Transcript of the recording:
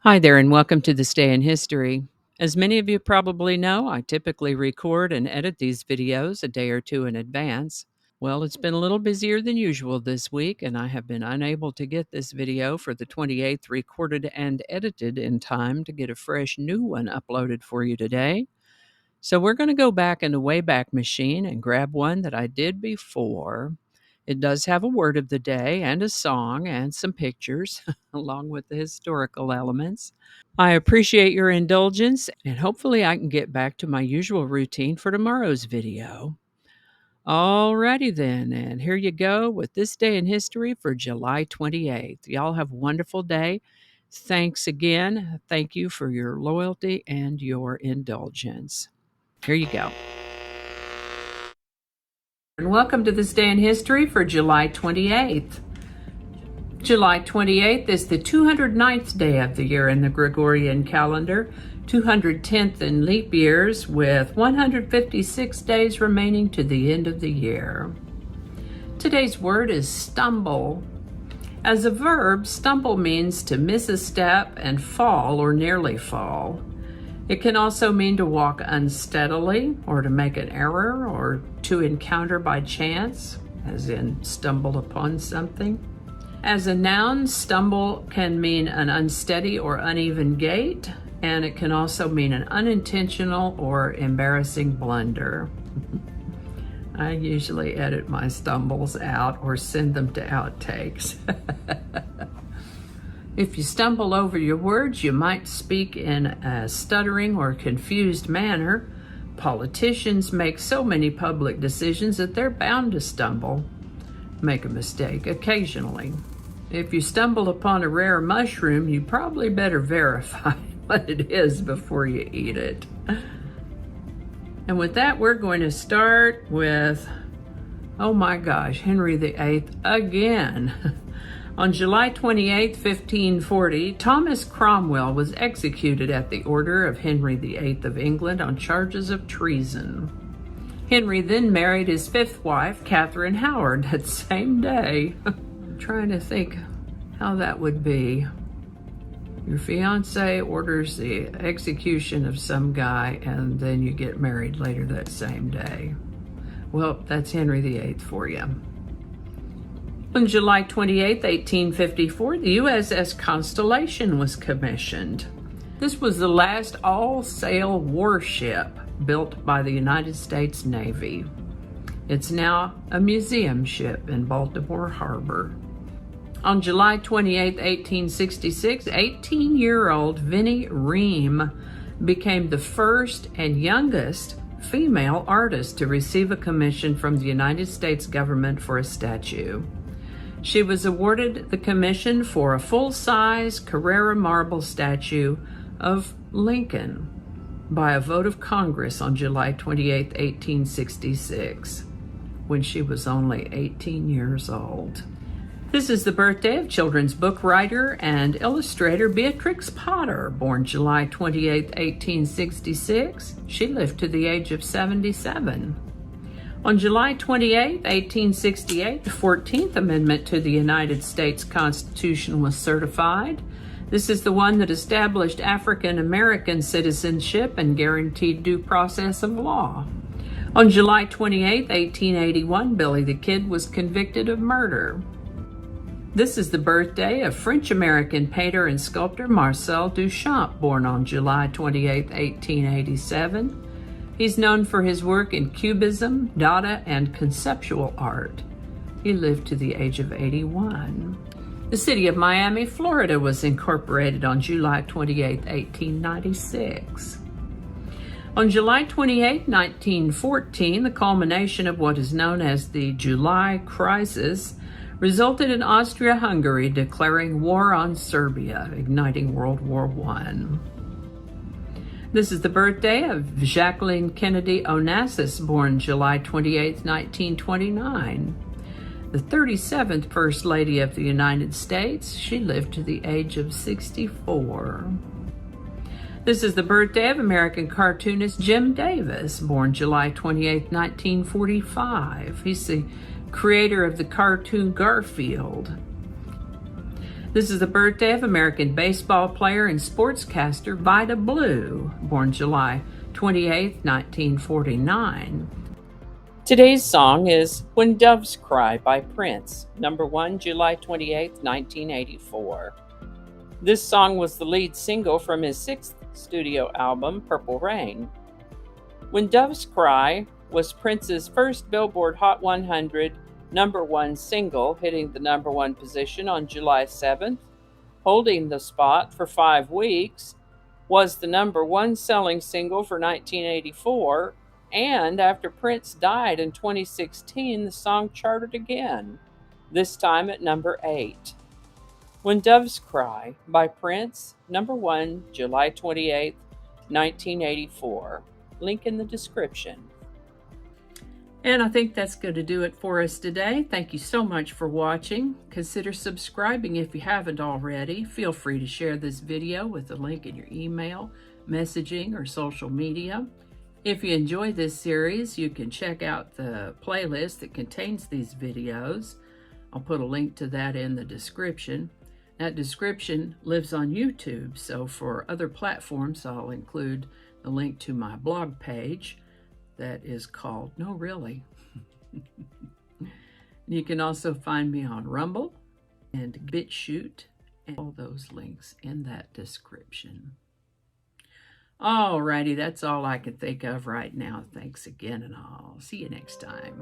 Hi there, and welcome to This Day in History. As many of you probably know, I typically record and edit these videos a day or two in advance. Well, it's been a little busier than usual this week, and I have been unable to get this video for the 28th recorded and edited in time to get a fresh new one uploaded for you today. So we're going to go back in the Wayback Machine and grab one that I did before. It does have a word of the day and a song and some pictures, along with the historical elements. I appreciate your indulgence, and hopefully I can get back to my usual routine for tomorrow's video. Alrighty then, and here you go with This Day in History for July 28th. Y'all have a wonderful day. Thanks again. Thank you for your loyalty and your indulgence. Here you go. And welcome to This Day in History for July 28th. July 28th is the 209th day of the year in the Gregorian calendar, 210th in leap years, with 156 days remaining to the end of the year. Today's word is stumble. As a verb, stumble means to miss a step and fall or nearly fall. It can also mean to walk unsteadily, or to make an error, or to encounter by chance, as in stumble upon something. As a noun, stumble can mean an unsteady or uneven gait, and it can also mean an unintentional or embarrassing blunder. I usually edit my stumbles out or send them to outtakes. If you stumble over your words, you might speak in a stuttering or confused manner. Politicians make so many public decisions that they're bound to make a mistake occasionally. If you stumble upon a rare mushroom, you probably better verify what it is before you eat it. And with that, we're going to start with, oh my gosh, Henry VIII again. On July 28, 1540, Thomas Cromwell was executed at the order of Henry VIII of England on charges of treason. Henry then married his fifth wife, Catherine Howard, that same day. I'm trying to think how that would be. Your fiance orders the execution of some guy, and then you get married later that same day. Well, that's Henry VIII for you. On July 28, 1854, the USS Constellation was commissioned. This was the last all-sail warship built by the United States Navy. It's now a museum ship in Baltimore Harbor. On July 28, 1866, 18-year-old Vinnie Ream became the first and youngest female artist to receive a commission from the United States government for a statue. She was awarded the commission for a full-size Carrara marble statue of Lincoln by a vote of Congress on July 28, 1866, when she was only 18 years old. This is the birthday of children's book writer and illustrator Beatrix Potter, born July 28, 1866. She lived to the age of 77. On July 28, 1868, the 14th Amendment to the United States Constitution was certified. This is the one that established African American citizenship and guaranteed due process of law. On July 28, 1881, Billy the Kid was convicted of murder. This is the birthday of French-American painter and sculptor Marcel Duchamp, born on July 28, 1887. He's known for his work in Cubism, Dada, and conceptual art. He lived to the age of 81. The city of Miami, Florida was incorporated on July 28, 1896. On July 28, 1914, the culmination of what is known as the July Crisis resulted in Austria-Hungary declaring war on Serbia, igniting World War I. This is the birthday of Jacqueline Kennedy Onassis, born July 28, 1929. The 37th First Lady of the United States. She lived to the age of 64. This is the birthday of American cartoonist Jim Davis, born July 28, 1945. He's the creator of the cartoon Garfield. This is the birthday of American baseball player and sportscaster Vida Blue, born July 28, 1949. Today's song is When Doves Cry by Prince, number 1, July 28, 1984. This song was the lead single from his 6th studio album, Purple Rain. When Doves Cry was Prince's first Billboard Hot 100 number 1 single, hitting the number 1 position on July 7th, holding the spot for 5 weeks, was the number 1 selling single for 1984, and after Prince died in 2016, the song charted again, this time at number 8. When Doves Cry by Prince, number 1, July 28, 1984. Link in the description. And I think that's going to do it for us today. Thank you so much for watching. Consider subscribing if you haven't already. Feel free to share this video with a link in your email, messaging, or social media. If you enjoy this series, you can check out the playlist that contains these videos. I'll put a link to that in the description. That description lives on YouTube, so for other platforms, I'll include the link to my blog page that is called No Really. You can also find me on Rumble and BitChute, and all those links in that description. Alrighty, that's all I can think of right now. Thanks again, and I'll see you next time.